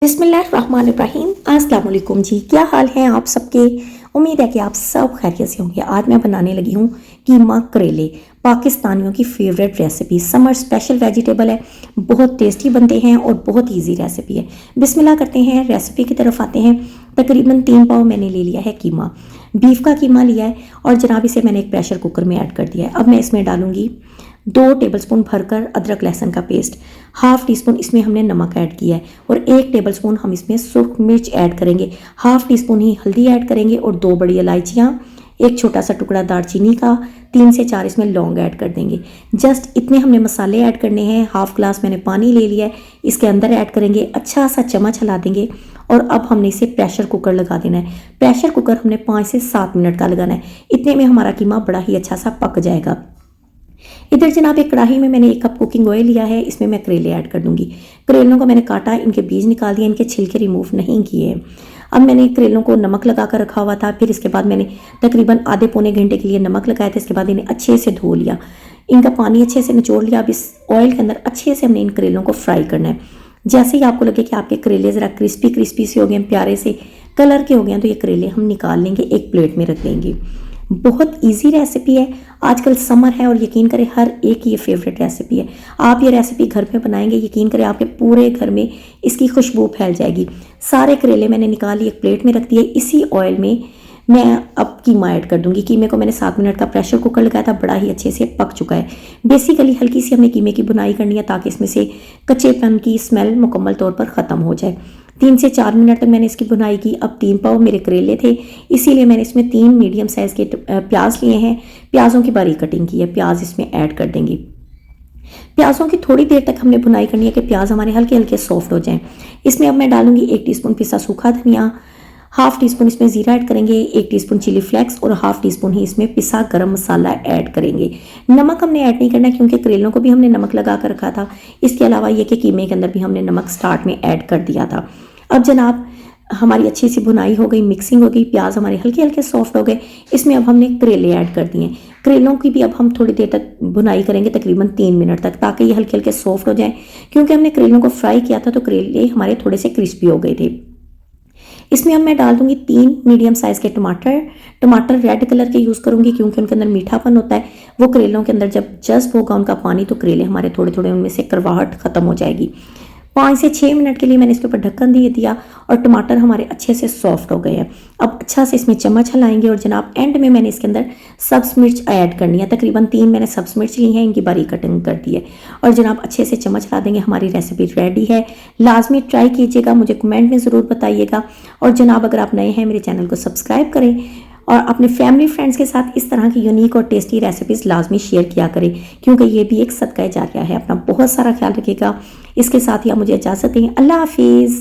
बिस्मिल्लाहिर्रहमानिर्रहीम। अस्सलाम वालेकुम जी, क्या हाल है आप सबके। उम्मीद है कि आप सब खैरियत से होंगे। आज मैं बनाने लगी हूँ कीमा करेले, पाकिस्तानियों की favourite recipe. Summer special vegetable है, बहुत टेस्टी बनते हैं और बहुत इजी रेसिपी है। बिस्मिल्लाह करते हैं, रेसिपी की तरफ आते हैं। तकरीबन 3 पाव मैंने ले लिया है कीमा, बीफ का कीमा लिया है और जनाब इसे मैंने एक प्रेशर कुकर में ऐड कर दिया है। अब मैं इसमें डालूंगी 2 टेबलस्पून भरकर अदरक लहसुन का पेस्ट, हाफ टी स्पून इसमें हमने नमक ऐड किया है और 1 टेबलस्पून हम इसमें सुर्ख मिर्च ऐड करेंगे, हाफ टी स्पून ही हल्दी ऐड करेंगे और 2 बड़ी इलायचियाँ, एक छोटा सा टुकड़ा दालचीनी का, 3 से 4 इसमें लौंग ऐड कर देंगे। जस्ट इतने हमने मसाले ऐड करने हैं। हाफ ग्लास मैंने पानी ले लिया है, इसके अंदर ऐड करेंगे, अच्छा सा चम्मच हिला देंगे और अब हमने इसे प्रेशर कुकर लगा देना है। प्रेशर कुकर हमने 5 से 7 मिनट का लगाना है, इतने में हमारा कीमा बड़ा ही अच्छा सा पक जाएगा। इधर जनाब एक कढ़ाई में मैंने 1 कप कुकिंग ऑयल लिया है, इसमें मैं करेले ऐड कर दूंगी। करेलों को मैंने काटा, इनके बीज निकाल दिए, इनके छिलके रिमूव नहीं किए। अब मैंने करेलों को नमक लगा कर रखा हुआ था, फिर इसके बाद मैंने तकरीबन आधे पौने घंटे के लिए नमक लगाया था। इसके बाद इन्हें अच्छे से धो लिया, इनका पानी अच्छे से निचोड़ लिया। अब इस ऑयल के अंदर अच्छे से हमने इन करेलों को फ्राई करना है। जैसे ही आपको लगे कि आपके करेले ज़रा क्रिस्पी क्रिस्पी से हो गए, प्यारे से कलर के हो गए, तो ये करेले हम निकाल लेंगे, एक प्लेट में रख लेंगे। बहुत इजी रेसिपी है, आजकल समर है और यकीन करें हर एक ये फेवरेट रेसिपी है। आप ये रेसिपी घर में बनाएंगे, यकीन करें आपके पूरे घर में इसकी खुशबू फैल जाएगी। सारे करेले मैंने निकाल लिए, एक प्लेट में रख दिए। इसी ऑयल में मैं अब कीमा ऐड कर दूंगी। कीमे को मैंने 7 मिनट का प्रेशर कुकर लगाया था, बड़ा ही अच्छे से पक चुका है। बेसिकली हल्की सी हमें कीमे की बुनाई करनी है ताकि इसमें से कच्चेपन की स्मेल मुकम्मल तौर पर ख़त्म हो जाए। 3 से 4 मिनट तक मैंने इसकी बुनाई की। अब 3 पाव मेरे करेले थे, इसीलिए मैंने इसमें 3 मीडियम साइज़ के प्याज लिए हैं। प्याज़ों की बारीक कटिंग की है, प्याज इसमें ऐड कर देंगे। प्याज़ों की थोड़ी देर तक हमने बुनाई करनी है कि प्याज हमारे हल्के हल्के सॉफ्ट हो जाएं। इसमें अब मैं डालूंगी 1 टीस्पून पिसा सूखा धनिया, हाफ टी स्पून इसमें जीरा ऐड करेंगे, 1 टीस्पून चिली फ्लेक्स और हाफ टी स्पून ही इसमें पिसा गरम मसाला ऐड करेंगे। नमक हमने ऐड नहीं करना क्योंकि करेलों को भी हमने नमक लगा कर रखा था। इसके अलावा ये कि कीमे के अंदर भी हमने नमक स्टार्ट में ऐड कर दिया था। अब जनाब हमारी अच्छी सी भुनाई हो गई, मिक्सिंग हो गई, प्याज हमारे हल्के हल्के सॉफ्ट हो गए। इसमें अब हमने करेले ऐड कर दिए। करेलों की भी अब हम थोड़ी देर तक भुनाई करेंगे, तकरीबन 3 मिनट तक, ताकि ये हल्के हल्के सॉफ्ट हो जाएं। क्योंकि हमने करेलों को फ्राई किया था तो करेले हमारे थोड़े से क्रिस्पी हो गए थे। इसमें अब मैं डाल दूंगी 3 मीडियम साइज़ के टमाटर रेड कलर के यूज़ करूंगी क्योंकि उनके अंदर मीठापन होता है। वो करेलों के अंदर जब जज्ब होगा उनका पानी तो करेले हमारे थोड़े थोड़े उनमें से करवाहट ख़त्म हो जाएगी। 5 से 6 मिनट के लिए मैंने इसके ऊपर ढक्कन दे दिया और टमाटर हमारे अच्छे से सॉफ्ट हो गए हैं। अब अच्छा से इसमें चम्मच हिलाएंगे और जनाब एंड में मैंने इसके अंदर सब्ज मिर्च ऐड करनी है। तकरीबन 3 मैंने सब्ज मिर्च ली हैं, इनकी बारीक कटिंग कर दी है और जनाब अच्छे से चम्मच हिला देंगे। हमारी रेसिपी रेडी है, लाजमी ट्राई कीजिएगा, मुझे कमेंट में ज़रूर बताइएगा। और जनाब अगर आप नए हैं मेरे चैनल को सब्सक्राइब करें और अपने फैमिली फ्रेंड्स के साथ इस तरह की यूनिक और टेस्टी रेसिपीज़ लाजमी शेयर किया करें क्योंकि ये भी एक सदका जारिया है। अपना बहुत सारा ख्याल रखिएगा। इसके साथ ही आप मुझे इजाज़त दें। अल्लाह हाफिज़।